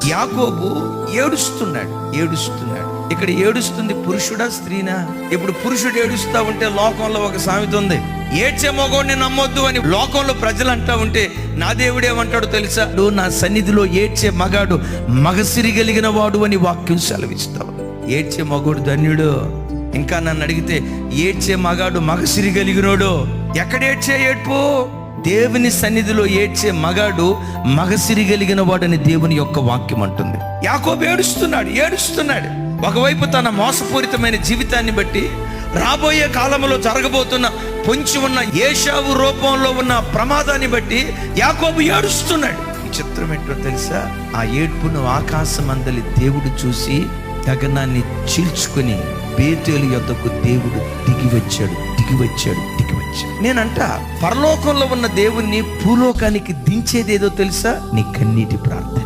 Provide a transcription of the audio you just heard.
యాకోబు ఏడుస్తున్నాడు. ఇక్కడ ఏడుస్తుంది పురుషుడా స్త్రీనా? ఇప్పుడు పురుషుడు ఏడుస్తా ఉంటే లోకంలో ఒక సామెత ఉంది, ఏడ్చే మగవాడిని నమ్మొద్దు అని లోకంలో ప్రజలు అంటా ఉంటే నా దేవుడు ఏమంటాడు తెలుసా? నా సన్నిధిలో ఏడ్చే మగాడు మగసిరి కలిగిన వాడు అని వాక్యం సెలవిస్తావు. ఏడ్చే మగోడు ధన్యుడు. ఇంకా నన్ను అడిగితే ఏడ్చే మగాడు మగసిరి కలిగినోడు. ఎక్కడ ఏడ్చే ఏడ్పు? దేవుని సన్నిధిలో ఏడ్చే మగాడు మగసిరి కలిగిన వాడని దేవుని యొక్క వాక్యం అంటుంది. యాకోబు ఏడుస్తున్నాడు. ఒకవైపు తన మోసపూరితమైన జీవితాన్ని బట్టి, రాబోయే కాలంలో జరగబోతున్న పొంచి ఉన్న ఏశావు రూపంలో ఉన్న ప్రమాదాన్ని బట్టి యాకోబు ఏడుస్తున్నాడు. ఈ చిత్రం ఏంటో తెలుసా? ఆ ఏడ్పును ఆకాశమందలి దేవుడు చూసి గగనాన్ని చీల్చుకుని బేతేలు యొద్దకు దేవుడు దిగి వచ్చాడు. నేనంట, పరలోకంలో ఉన్న దేవుణ్ణి భూలోకానికి దించేదేదో తెలుసా? నీ కన్నీటి ప్రార్థన.